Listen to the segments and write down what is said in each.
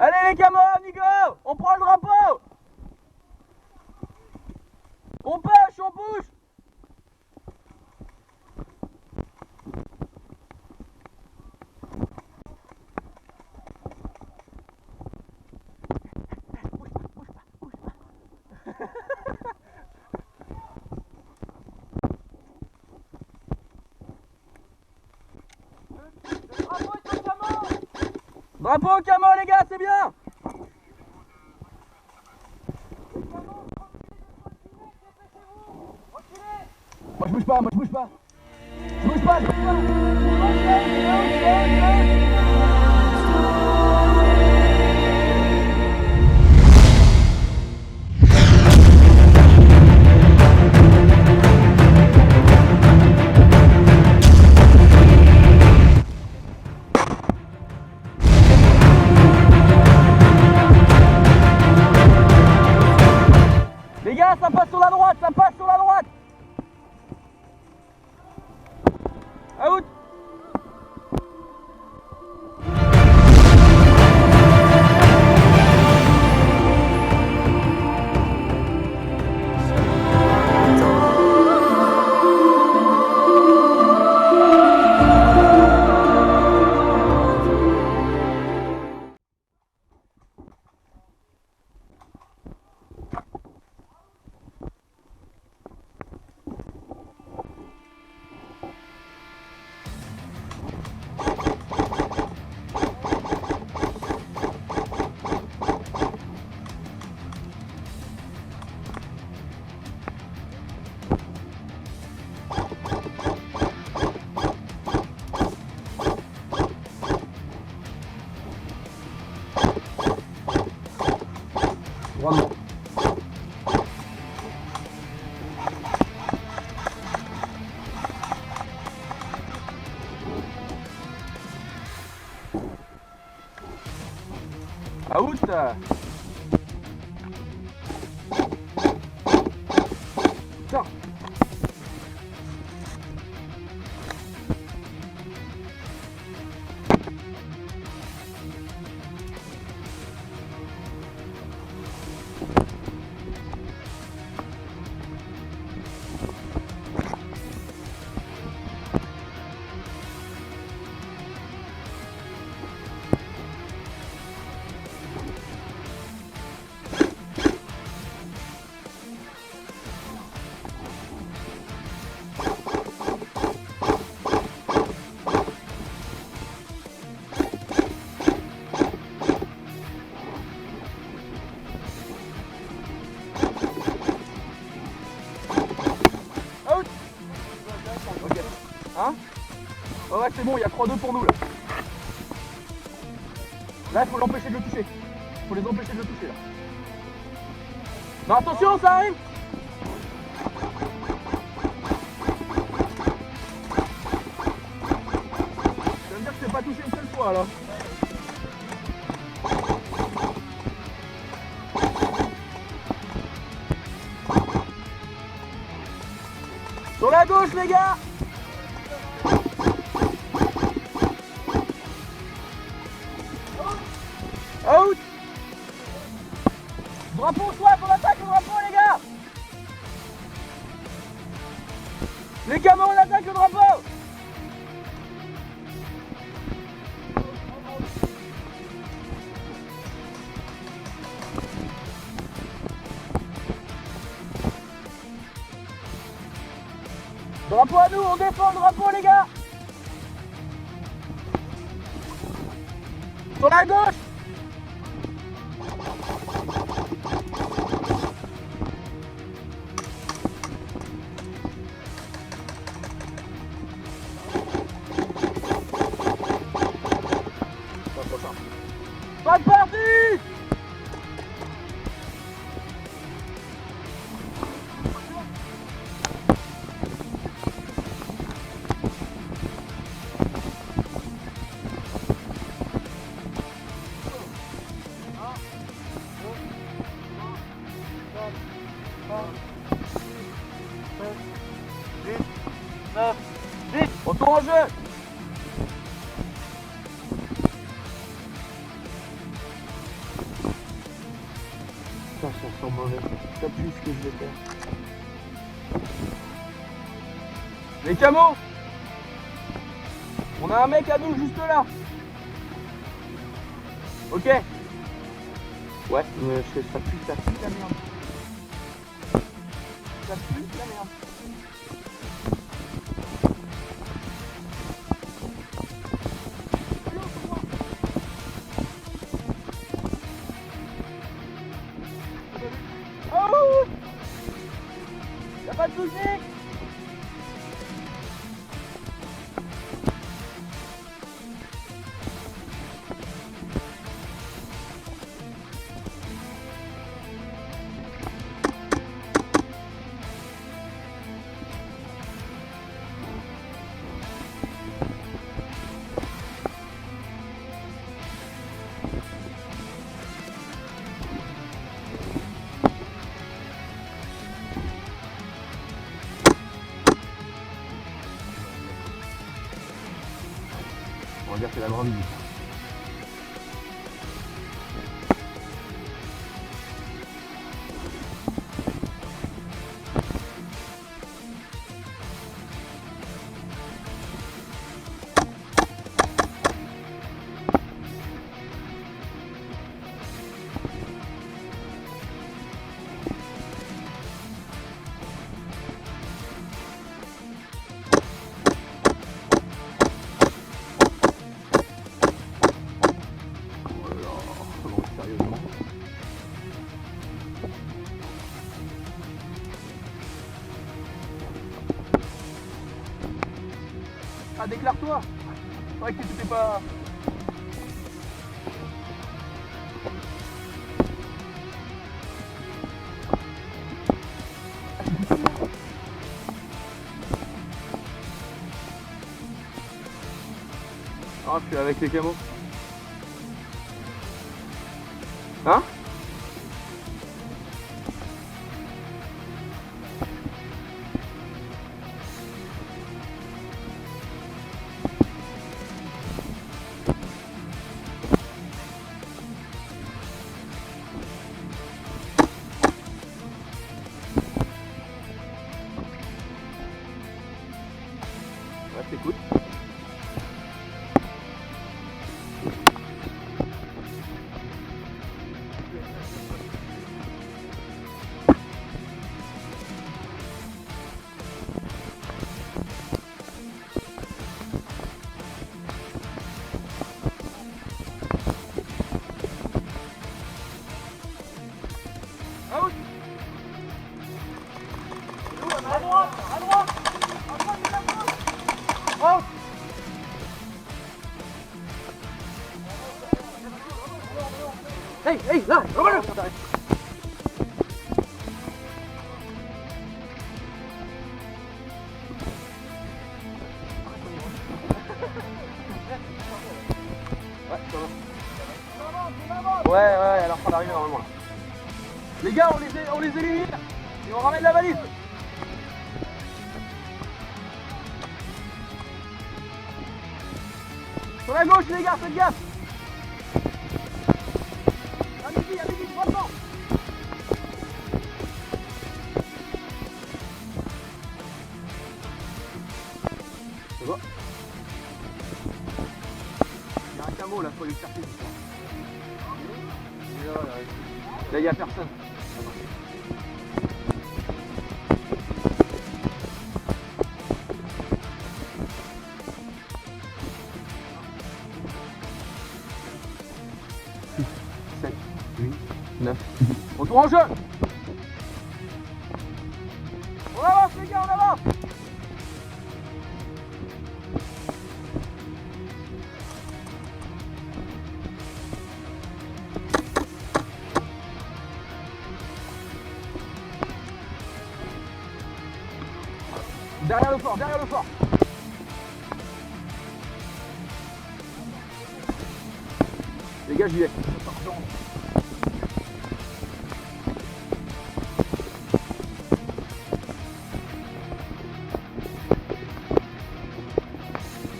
Allez les camarades, Nico, on prend le drapeau. On pêche, on bouge. Drapeau au camo les gars, c'est bien. Moi je bouge pas, moi je bouge pas. Je bouge pas, je bouge pas. Les gars, ça passe sur la droite, ça passe sur la droite. Out. Vraiment. Out. Tiens. Hein? Oh ouais, c'est bon, il y a 3-2 pour nous là. Là, il faut l'empêcher de le toucher. Il faut les empêcher de le toucher là. Non, attention, ça arrive. Ça veut dire que je t'ai pas touché une seule fois là. Sur la gauche les gars. Out. Drapeau soit, on attaque le drapeau les gars. Les camos, on attaque le drapeau. Drapeau à nous, on défend le drapeau les gars. Sur la gauche. Pas de parti. Retour en jeu. attendez, t'appuies ce que je vais faire. Les camos, on a un mec à nous juste là. Ok. Ouais, mais ça pue la merde. Ça pue la merde. Oh, y'a pas de soucis. On va dire que c'est la grande visite. Ah, déclare-toi. C'est vrai que tu t'es pas... Ah, je suis avec les camos. Hein? Ouais, je t'écoute. Out! À droite! À droite! À droite, il est à droite! Out! Hey, hey, là! Revenez! Ouais, ouais, elle est en train d'arriver normalement là. Les gars, on les élimine et on ramène la valise. Sur la gauche les gars, faites gaffe. Allez-y, droitement. C'est bon. Il y a un camo là, faut aller le chercher. Là, il n'y a personne. Six, 7, 8, 9, 10. Retour en jeu. On avance les gars, on avance. Derrière le fort, derrière le fort. Les gars, j'y vais.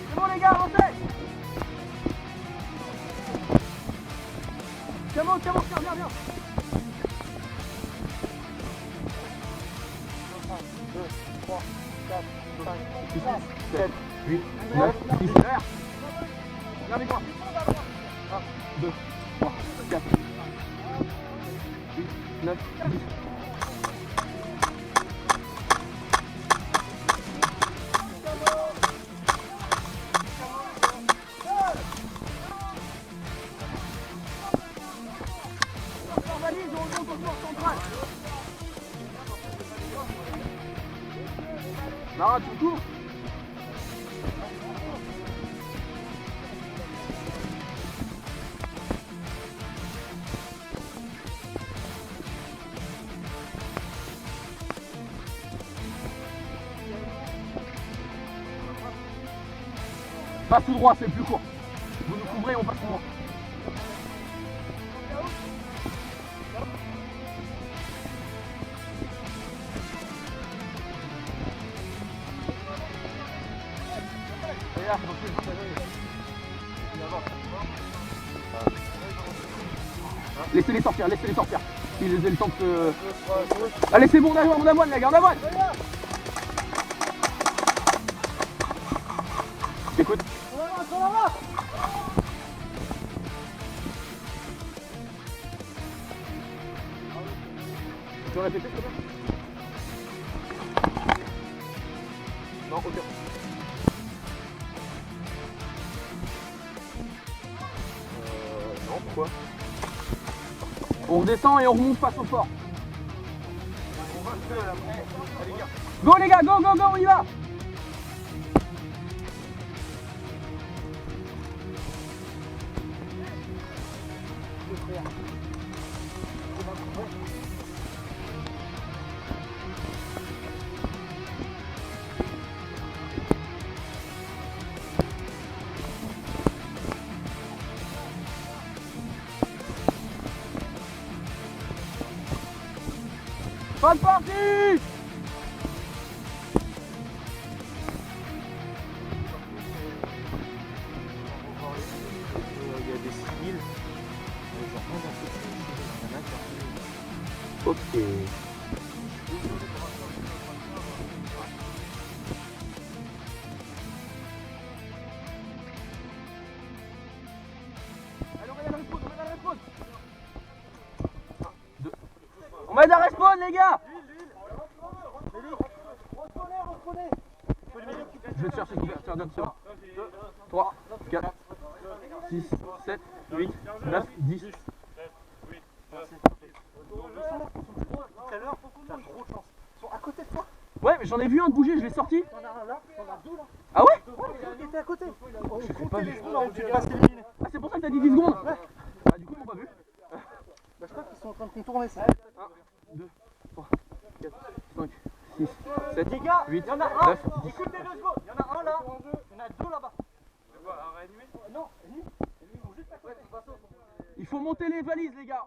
C'est bon les gars, avancez. Tiens, viens. 2, 3, 4, 5, 6, 7, 8, 9, 10. Derrière. Viens avec moi. 1, 2, 3, 4, 8, 9, 10. Non, tu cours. Passe tout droit, c'est le plus court. Vous nous couvrez, on passe tout droit. Laissez-les sortir, laissez-les sortir. Ils aient le temps de... Allez, c'est bon, on avoine, les gars, on avoine. Écoute. Tu peux répéter, s'il te plaît? Non, ok. Non, pourquoi? On redescend et on remonte face au fort. Go les gars, go, go, go, on y va. Bonne partie! Il y a des civils. Ok. Allez, on va y aller à la respawn, on va y aller à la respawn. 1, 2. On va y aller à la respawn, les gars! Je vais te chercher couverture, donne ça. 2, 3, 4, 6, 7, 8, 9, 10. À côté de toi. Ouais, mais j'en ai vu un de bouger, je l'ai sorti. T'en as un là, t'en as deux là. Ah ouais? Il était à côté. On Je sais pas comptait vu. les secondes, tu passes éliminé. Ah, c'est pour ça que t'as dit 10 secondes. Ouais. Ah, du coup, ils m'ont pas vu. Bah, je crois qu'ils sont en train de contourner ça. 1, 2, 3, 4, 5, 6, 7, Les gars, 8, il y en a un. 9, 10. Écoutez 2 secondes. Il y en a un là. Il y en a deux là-bas. Non, ennemi. Ennemi, ils vont juste à côté. Il faut monter les valises, les gars.